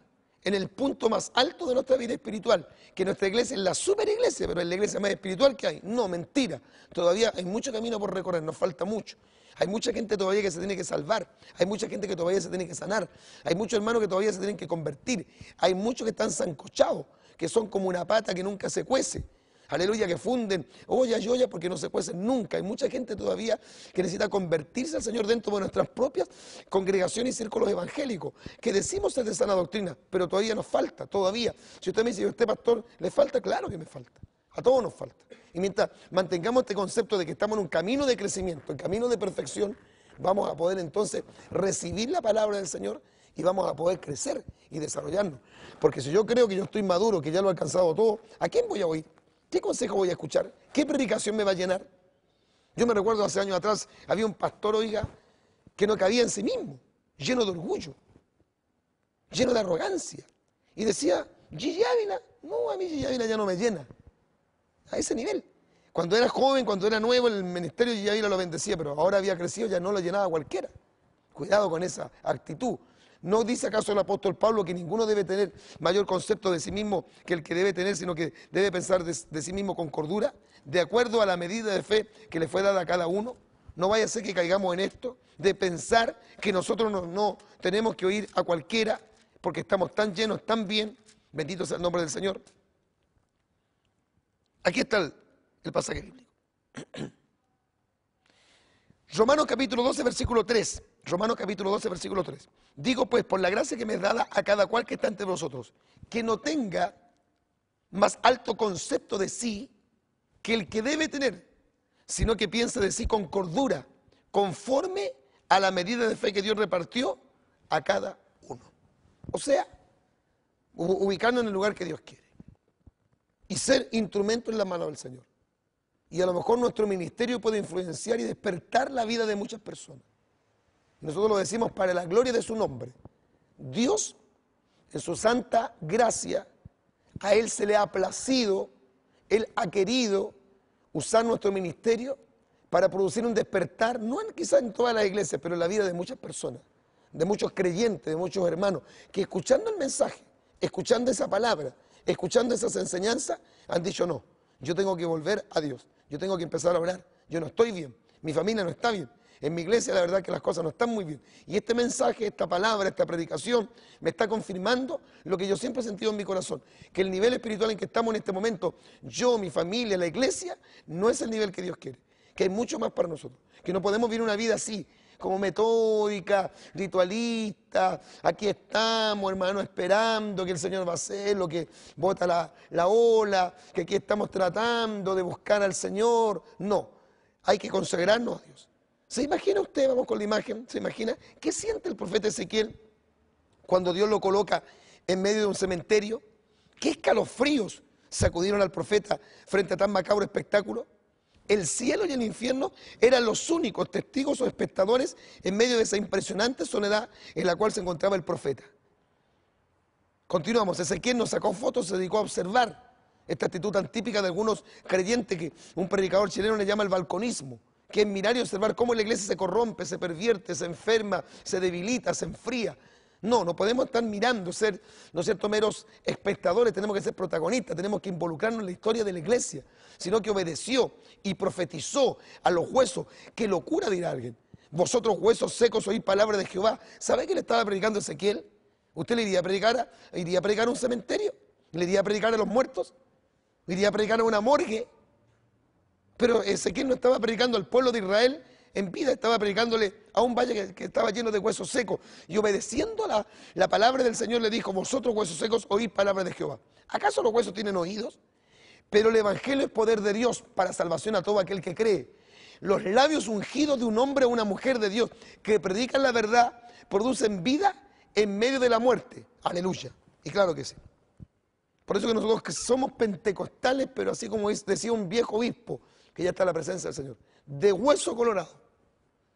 en el punto más alto de nuestra vida espiritual, que nuestra iglesia es la super iglesia, pero es la iglesia más espiritual que hay. No, mentira, todavía hay mucho camino por recorrer, nos falta mucho. Hay mucha gente todavía que se tiene que salvar, hay mucha gente que todavía se tiene que sanar, hay muchos hermanos que todavía se tienen que convertir, hay muchos que están sancochados, que son como una pata que nunca se cuece. Aleluya, que funden olla y olla porque no se cuecen nunca. Hay mucha gente todavía que necesita convertirse al Señor dentro de nuestras propias congregaciones y círculos evangélicos, que decimos ser de sana doctrina, pero todavía nos falta, todavía. Si usted me dice, ¿y usted pastor le falta? Claro que me falta. A todos nos falta. Y mientras mantengamos este concepto de que estamos en un camino de crecimiento, en camino de perfección, vamos a poder entonces recibir la palabra del Señor y vamos a poder crecer y desarrollarnos. Porque si yo creo que yo estoy maduro, que ya lo he alcanzado todo, ¿a quién voy a oír? ¿Qué consejo voy a escuchar? ¿Qué predicación me va a llenar? Yo me recuerdo hace años atrás, había un pastor, oiga, que no cabía en sí mismo, lleno de orgullo, lleno de arrogancia. Y decía, Gigi Ávila, no, a mí Gigi Ávila ya no me llena. A ese nivel. Cuando era joven, cuando era nuevo, el ministerio de Gigi Ávila lo bendecía, pero ahora había crecido, ya no lo llenaba cualquiera. Cuidado con esa actitud. ¿No dice acaso el apóstol Pablo que ninguno debe tener mayor concepto de sí mismo que el que debe tener, sino que debe pensar de sí mismo con cordura, de acuerdo a la medida de fe que le fue dada a cada uno? No vaya a ser que caigamos en esto, de pensar que nosotros no tenemos que oír a cualquiera, porque estamos tan llenos, tan bien, bendito sea el nombre del Señor. Aquí está el pasaje bíblico. Romanos capítulo 12, versículo 3. Romanos capítulo 12, versículo 3. Digo pues, por la gracia que me es dada a cada cual que está entre vosotros, que no tenga más alto concepto de sí que el que debe tener, sino que piense de sí con cordura, conforme a la medida de fe que Dios repartió a cada uno. O sea, ubicarnos en el lugar que Dios quiere y ser instrumento en la mano del Señor. Y a lo mejor nuestro ministerio puede influenciar y despertar la vida de muchas personas. Nosotros lo decimos para la gloria de su nombre. Dios, en su santa gracia, a Él se le ha placido, Él ha querido usar nuestro ministerio para producir un despertar, no quizás en todas las iglesias, pero en la vida de muchas personas, de muchos creyentes, de muchos hermanos, que escuchando el mensaje, escuchando esa palabra, escuchando esas enseñanzas, han dicho no, yo tengo que volver a Dios, yo tengo que empezar a orar, yo no estoy bien, mi familia no está bien, en mi iglesia la verdad que las cosas no están muy bien. Y este mensaje, esta palabra, esta predicación me está confirmando lo que yo siempre he sentido en mi corazón, que el nivel espiritual en que estamos en este momento, yo, mi familia, la iglesia, no es el nivel que Dios quiere, que hay mucho más para nosotros, que no podemos vivir una vida así, como metódica, ritualista, aquí estamos, hermano, esperando que el Señor va a hacer lo que bota la ola, que aquí estamos tratando de buscar al Señor. No, hay que consagrarnos a Dios. ¿Se imagina usted, vamos con la imagen, se imagina, qué siente el profeta Ezequiel cuando Dios lo coloca en medio de un cementerio? ¿Qué escalofríos sacudieron al profeta frente a tan macabro espectáculo? El cielo y el infierno eran los únicos testigos o espectadores en medio de esa impresionante soledad en la cual se encontraba el profeta. Continuamos, Ezequiel nos sacó fotos, se dedicó a observar Esta actitud tan típica de algunos creyentes que un predicador chileno le llama el balconismo, que es mirar y observar cómo la iglesia se corrompe, se pervierte, se enferma, se debilita, se enfría. No podemos estar mirando, ser, ¿no es cierto?, meros espectadores, tenemos que ser protagonistas, tenemos que involucrarnos en la historia de la iglesia, sino que obedeció y profetizó a los huesos. ¡Qué locura!, dirá alguien. Vosotros huesos secos oís palabra de Jehová. ¿Sabe qué le estaba predicando Ezequiel? ¿Usted le iría a predicar a un cementerio? ¿Le iría a predicar a los muertos? ¿Le iría a predicar a una morgue? Pero Ezequiel no estaba predicando al pueblo de Israel en vida, estaba predicándole a un valle que estaba lleno de huesos secos. Y obedeciendo la palabra del Señor le dijo: vosotros huesos secos oís palabra de Jehová. ¿Acaso los huesos tienen oídos? Pero el evangelio es poder de Dios para salvación a todo aquel que cree. Los labios ungidos de un hombre o una mujer de Dios que predican la verdad producen vida en medio de la muerte. Aleluya. Y claro que sí. Por eso que nosotros que somos pentecostales, pero así como decía un viejo obispo, que ya está en la presencia del Señor, de hueso colorado.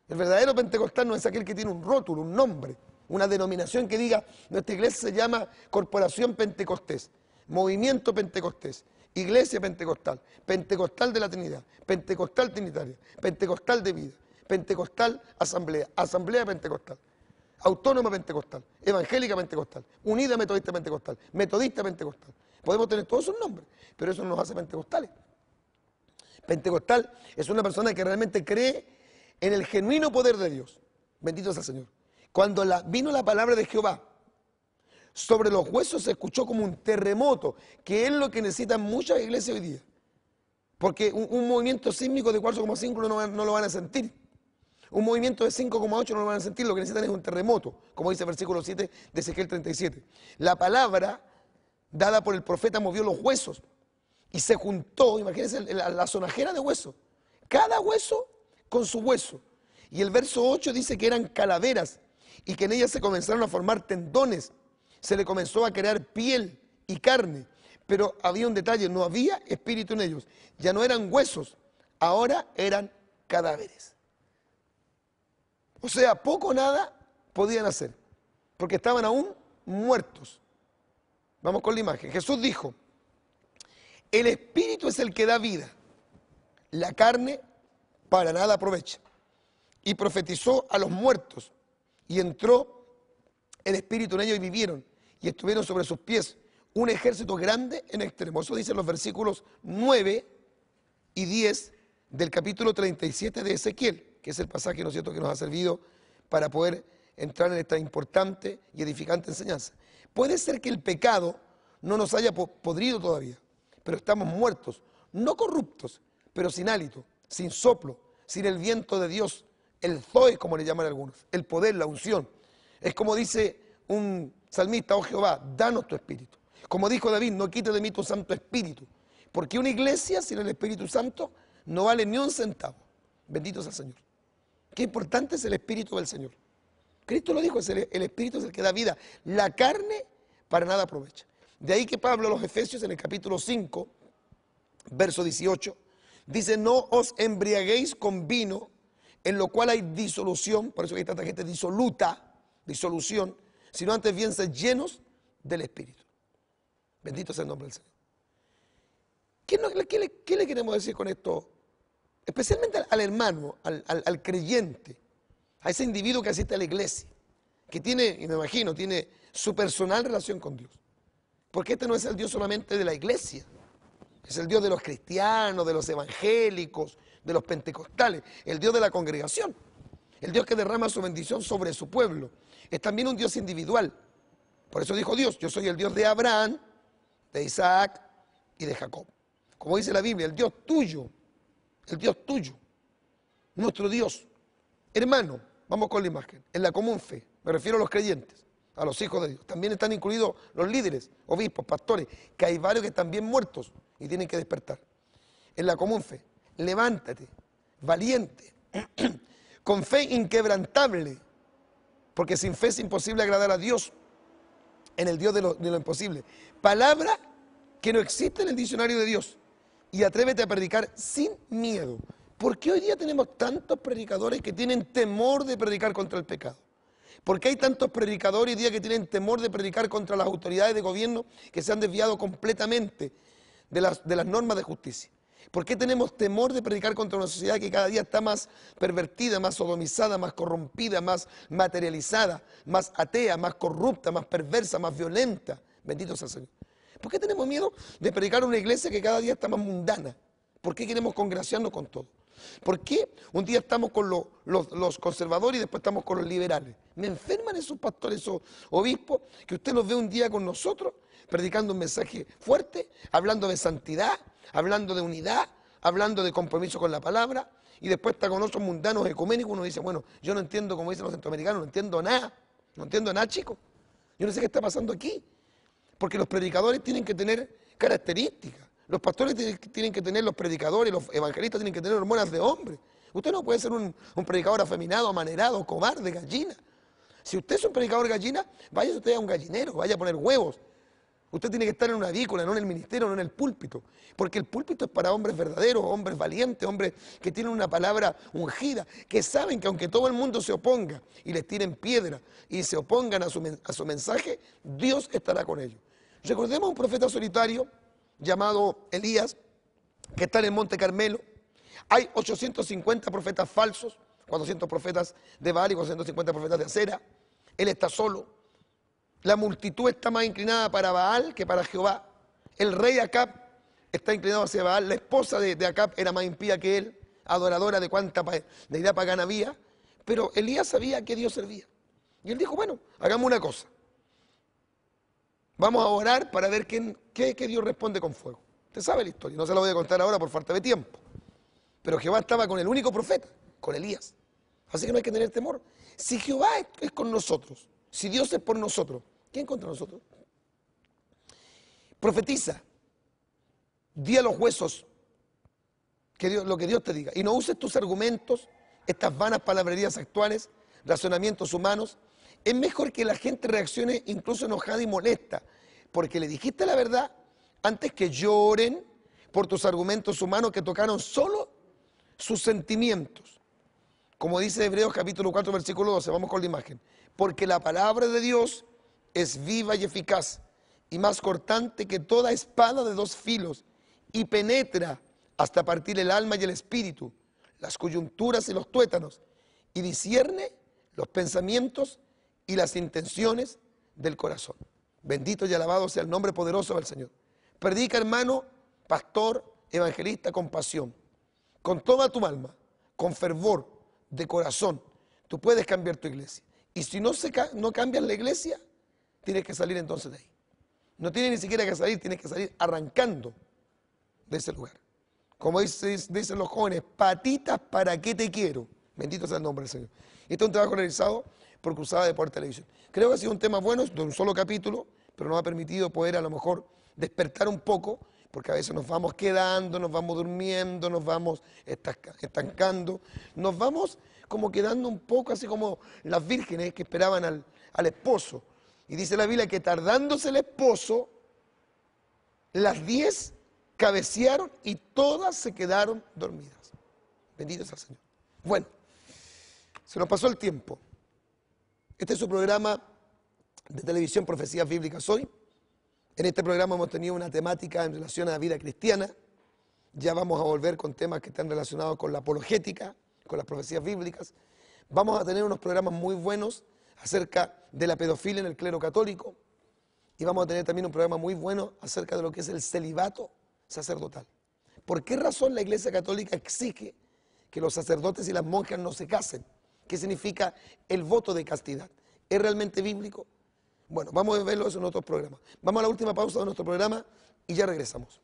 El verdadero pentecostal no es aquel que tiene un rótulo, un nombre, una denominación que diga: nuestra iglesia se llama Corporación Pentecostés, Movimiento Pentecostés, Iglesia Pentecostal, Pentecostal de la Trinidad, Pentecostal Trinitaria, Pentecostal de Vida, Pentecostal Asamblea, Asamblea Pentecostal, Autónoma Pentecostal, Evangélica Pentecostal, Unida Metodista Pentecostal, Metodista Pentecostal. Podemos tener todos esos nombres, pero eso no nos hace pentecostales. Pentecostal es una persona que realmente cree en el genuino poder de Dios. Bendito sea el Señor. Cuando vino la palabra de Jehová, sobre los huesos se escuchó como un terremoto, que es lo que necesitan muchas iglesias hoy día. Porque un movimiento sísmico de 4,5 no lo van a sentir. Un movimiento de 5,8 no lo van a sentir. Lo que necesitan es un terremoto, como dice el versículo 7 de Ezequiel 37. La palabra dada por el profeta movió los huesos y se juntó, imagínense la sonajera de huesos, cada hueso con su hueso. Y el verso 8 dice que eran calaveras y que en ellas se comenzaron a formar tendones. Se le comenzó a crear piel y carne, pero había un detalle: no había espíritu en ellos. Ya no eran huesos, ahora eran cadáveres. O sea, poco o nada podían hacer, porque estaban aún muertos. Vamos con la imagen. Jesús dijo: el espíritu es el que da vida, la carne para nada aprovecha. Y profetizó a los muertos, y entró el espíritu en ellos y vivieron, y estuvieron sobre sus pies un ejército grande en extremo. Eso dicen los versículos 9 y 10 del capítulo 37 de Ezequiel, que es el pasaje, ¿no es cierto?, que nos ha servido para poder entrar en esta importante y edificante enseñanza. Puede ser que el pecado no nos haya podrido todavía, pero estamos muertos, no corruptos, pero sin hálito, sin soplo, sin el viento de Dios, el zoe, como le llaman algunos, el poder, la unción. Es como dice un salmista: oh Jehová, danos tu espíritu. Como dijo David: no quites de mí tu santo espíritu. Porque una iglesia sin el Espíritu Santo no vale ni un centavo. Bendito sea el Señor. Qué importante es el Espíritu del Señor. Cristo lo dijo: el Espíritu es el que da vida. La carne para nada aprovecha. De ahí que Pablo a los Efesios, en el capítulo 5, verso 18, dice: no os embriaguéis con vino, en lo cual hay disolución. Por eso hay tanta gente disoluta, disolución, sino antes bien ser llenos del Espíritu. Bendito sea el nombre del Señor. ¿Qué le queremos decir con esto? Especialmente al hermano, al creyente, a ese individuo que asiste a la iglesia, que tiene, y me imagino, tiene su personal relación con Dios. Porque este no es el Dios solamente de la iglesia, es el Dios de los cristianos, de los evangélicos, de los pentecostales, el Dios de la congregación, el Dios que derrama su bendición sobre su pueblo. Es también un Dios individual. Por eso dijo Dios: yo soy el Dios de Abraham, de Isaac y de Jacob. Como dice la Biblia, el Dios tuyo, nuestro Dios. Hermano, vamos con la imagen. En la común fe, me refiero a los creyentes, a los hijos de Dios. También están incluidos los líderes, obispos, pastores, que hay varios que están bien muertos y tienen que despertar. En la común fe, levántate, valiente, con fe inquebrantable, porque sin fe es imposible agradar a Dios, en el Dios de lo imposible. Palabra que no existe en el diccionario de Dios. Y atrévete a predicar sin miedo. ¿Por qué hoy día tenemos tantos predicadores que tienen temor de predicar contra el pecado? ¿Por qué hay tantos predicadores hoy día que tienen temor de predicar contra las autoridades de gobierno que se han desviado completamente de las normas de justicia? ¿Por qué tenemos temor de predicar contra una sociedad que cada día está más pervertida, más sodomizada, más corrompida, más materializada, más atea, más corrupta, más perversa, más violenta? Bendito sea el Señor. ¿Por qué tenemos miedo de predicar una iglesia que cada día está más mundana? ¿Por qué queremos congraciarnos con todo? ¿Por qué un día estamos con los conservadores y después estamos con los liberales? Me enferman esos pastores, esos obispos, que usted los ve un día con nosotros, predicando un mensaje fuerte, hablando de santidad, hablando de unidad, hablando de compromiso con la palabra, y después está con otros mundanos ecuménicos. Uno dice, bueno, yo no entiendo, como dicen los centroamericanos, no entiendo nada, chicos. Yo no sé qué está pasando aquí, porque los predicadores tienen que tener características. Los pastores tienen que tener, los predicadores, los evangelistas tienen que tener hormonas de hombre. Usted no puede ser un predicador afeminado, amanerado, cobarde, gallina. Si usted es un predicador gallina, vaya usted a un gallinero, vaya a poner huevos. Usted tiene que estar en una avícola, no en el ministerio, no en el púlpito. Porque el púlpito es para hombres verdaderos, hombres valientes, hombres que tienen una palabra ungida, que saben que aunque todo el mundo se oponga y les tiren piedra y se opongan a su mensaje, Dios estará con ellos. Recordemos a un profeta solitario llamado Elías, que está en el Monte Carmelo. Hay 850 profetas falsos, 400 profetas de Baal y 450 profetas de Acera. Él está solo. La multitud está más inclinada para Baal que para Jehová. El rey Acab está inclinado hacia Baal. La esposa de Acab era más impía que él, adoradora de cuánta deidad pagana había. Pero Elías sabía a qué Dios servía. Y él dijo, bueno, hagamos una cosa. Vamos a orar para ver qué Dios responde con fuego. Usted sabe la historia, no se la voy a contar ahora por falta de tiempo. Pero Jehová estaba con el único profeta, con Elías. Así que no hay que tener temor. Si Jehová es con nosotros, si Dios es por nosotros, ¿quién contra nosotros? Profetiza, di a los huesos lo que Dios te diga. Y no uses tus argumentos, estas vanas palabrerías actuales, razonamientos humanos. Es mejor que la gente reaccione incluso enojada y molesta, porque le dijiste la verdad antes que lloren por tus argumentos humanos que tocaron solo sus sentimientos. Como dice Hebreos capítulo 4, versículo 12, vamos con la imagen. Porque la palabra de Dios es viva y eficaz, y más cortante que toda espada de dos filos, y penetra hasta partir el alma y el espíritu, las coyunturas y los tuétanos, y discierne los pensamientos y las intenciones del corazón. Bendito y alabado sea el nombre poderoso del Señor. Predica, hermano, pastor, evangelista, con pasión, con toda tu alma, con fervor, de corazón. Tú puedes cambiar tu iglesia. Y si no cambias la iglesia, tienes que salir entonces de ahí. No tienes ni siquiera que salir, tienes que salir arrancando de ese lugar. Como dicen los jóvenes, patitas, ¿para qué te quiero? Bendito sea el nombre del Señor. Este es un trabajo realizado por Cruzada de Poder Televisión. Creo que ha sido un tema bueno, de un solo capítulo, pero nos ha permitido poder a lo mejor despertar un poco, porque a veces nos vamos quedando, nos vamos durmiendo, nos vamos estancando, nos vamos como quedando un poco así como las vírgenes que esperaban al esposo. Y dice la Biblia que tardándose el esposo, las 10 cabecearon y todas se quedaron dormidas. Bendito sea el Señor. Bueno, se nos pasó el tiempo. Este es su programa de televisión Profecías Bíblicas Hoy. En este programa hemos tenido una temática en relación a la vida cristiana. Ya vamos a volver con temas que están relacionados con la apologética, con las profecías bíblicas. Vamos a tener unos programas muy buenos acerca de la pedofilia en el clero católico. Y vamos a tener también un programa muy bueno acerca de lo que es el celibato sacerdotal. ¿Por qué razón la Iglesia Católica exige que los sacerdotes y las monjas no se casen? ¿Qué significa el voto de castidad? ¿Es realmente bíblico? Bueno, vamos a verlo eso en otros programas. Vamos a la última pausa de nuestro programa y ya regresamos.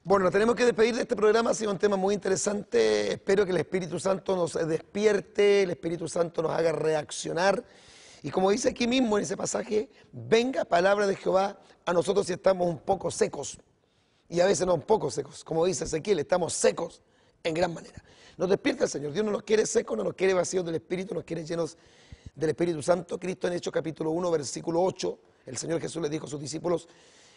Bueno, nos tenemos que despedir de este programa, ha sido un tema muy interesante, espero que el Espíritu Santo nos despierte, el Espíritu Santo nos haga reaccionar, y como dice aquí mismo en ese pasaje, venga palabra de Jehová a nosotros si estamos un poco secos, y a veces no un poco secos, como dice Ezequiel, estamos secos en gran manera. Nos despierta el Señor, Dios no nos quiere secos, no nos quiere vacíos del Espíritu, nos quiere llenos del Espíritu Santo. Cristo en Hechos capítulo 1, versículo 8, el Señor Jesús les dijo a sus discípulos,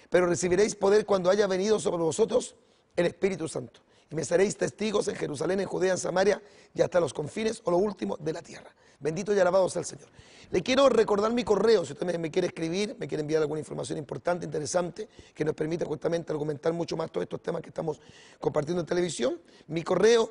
pero recibiréis poder cuando haya venido sobre vosotros el Espíritu Santo. Y me seréis testigos en Jerusalén, en Judea, en Samaria y hasta los confines o lo último de la tierra. Bendito y alabado sea el Señor. Le quiero recordar mi correo, si usted me quiere escribir, me quiere enviar alguna información importante, interesante, que nos permita justamente argumentar mucho más todos estos temas que estamos compartiendo en televisión. Mi correo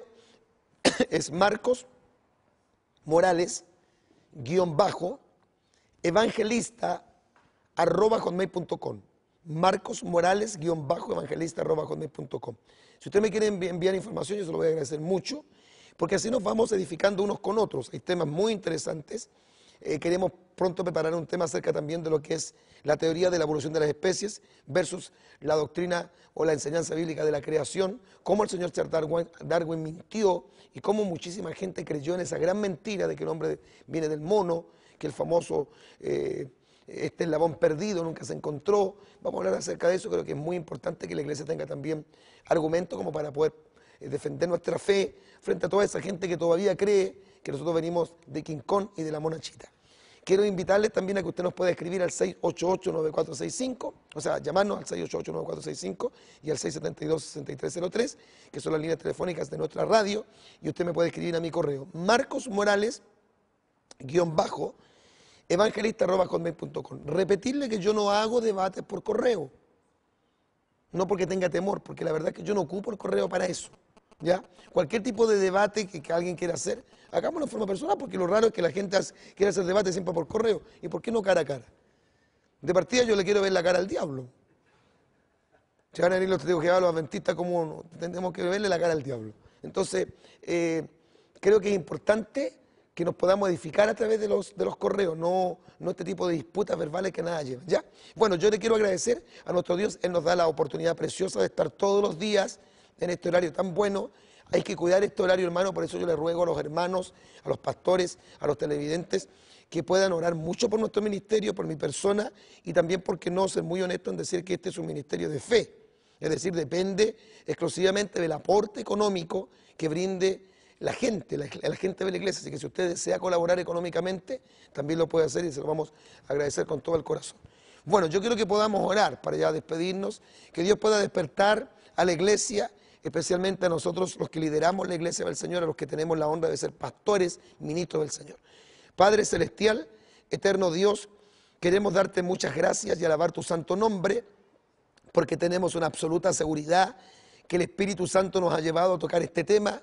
es marcosmorales-evangelista@hotmail.com. marcosmorales-evangelista@hotmail.com. Si usted me quiere enviar información, yo se lo voy a agradecer mucho, porque así nos vamos edificando unos con otros. Hay temas muy interesantes. Queremos pronto preparar un tema acerca también de lo que es la teoría de la evolución de las especies versus la doctrina o la enseñanza bíblica de la creación, cómo el señor Charles Darwin mintió y cómo muchísima gente creyó en esa gran mentira de que el hombre viene del mono, que el famoso este eslabón perdido nunca se encontró. Vamos a hablar acerca de eso. Creo que es muy importante que la iglesia tenga también argumentos como para poder defender nuestra fe frente a toda esa gente que todavía cree que nosotros venimos de King Kong y de la monachita. Quiero invitarles también a que usted nos pueda escribir al 688-9465, o sea, llamarnos al 688-9465 y al 672-6303, que son las líneas telefónicas de nuestra radio, y usted me puede escribir a mi correo, marcosmorales-evangelista@hotmail.com. Repetirle que yo no hago debates por correo, no porque tenga temor, porque la verdad es que yo no ocupo el correo para eso, ¿ya? Cualquier tipo de debate que alguien quiera hacer, hagámoslo de forma personal, porque lo raro es que la gente quiera hacer debate siempre por correo. ¿Y por qué no cara a cara? De partida yo le quiero ver la cara al diablo. Si van a venir los testigos de Jehová, los adventistas, ¿cómo tenemos que verle la cara al diablo? Entonces, creo que es importante que nos podamos edificar a través de los correos, no este tipo de disputas verbales que nada llevan, ¿ya? Bueno, yo le quiero agradecer a nuestro Dios, Él nos da la oportunidad preciosa de estar todos los días en este horario tan bueno. Hay que cuidar este horario, hermano, por eso yo le ruego a los hermanos, a los pastores, a los televidentes, que puedan orar mucho por nuestro ministerio, por mi persona, y también, porque no, ser muy honesto en decir que este es un ministerio de fe, es decir, depende exclusivamente del aporte económico que brinde la gente de la iglesia. Así que si usted desea colaborar económicamente, también lo puede hacer y se lo vamos a agradecer con todo el corazón. Bueno, yo quiero que podamos orar para ya despedirnos, que Dios pueda despertar a la iglesia, especialmente a nosotros los que lideramos la iglesia del Señor, a los que tenemos la honra de ser pastores, ministros del Señor. Padre celestial, eterno Dios, queremos darte muchas gracias y alabar tu santo nombre, porque tenemos una absoluta seguridad que el Espíritu Santo nos ha llevado a tocar este tema.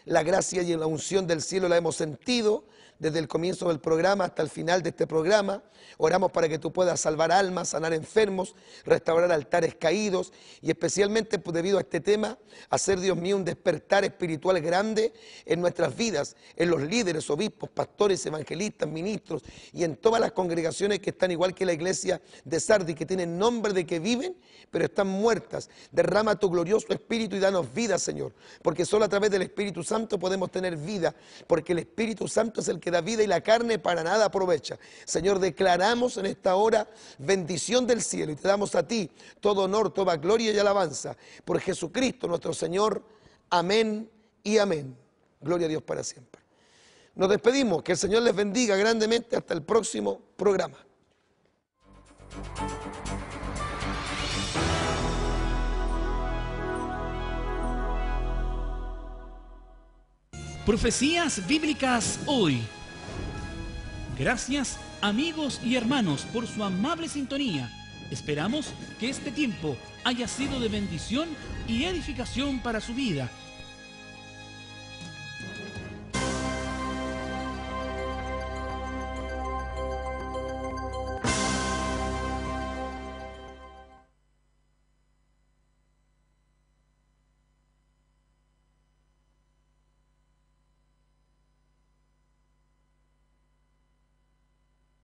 La gracia y la unción del cielo la hemos sentido desde el comienzo del programa hasta el final de este programa. Oramos para que tú puedas salvar almas, sanar enfermos, restaurar altares caídos y especialmente debido a este tema, hacer, Dios mío, un despertar espiritual grande en nuestras vidas, en los líderes, obispos, pastores, evangelistas, ministros y en todas las congregaciones que están igual que la iglesia de Sardis, que tienen nombre de que viven, pero están muertas. Derrama tu glorioso Espíritu y danos vida, Señor, porque solo a través del Espíritu Santo podemos tener vida, porque el Espíritu Santo es el que da vida y la carne para nada aprovecha. Señor, declaramos en esta hora bendición del cielo y te damos a ti todo honor, toda gloria y alabanza por Jesucristo nuestro Señor. Amén y amén. Gloria a Dios para siempre. Nos despedimos, que el Señor les bendiga grandemente hasta el próximo programa. Profecías bíblicas hoy. Gracias, amigos y hermanos, por su amable sintonía. Esperamos que este tiempo haya sido de bendición y edificación para su vida.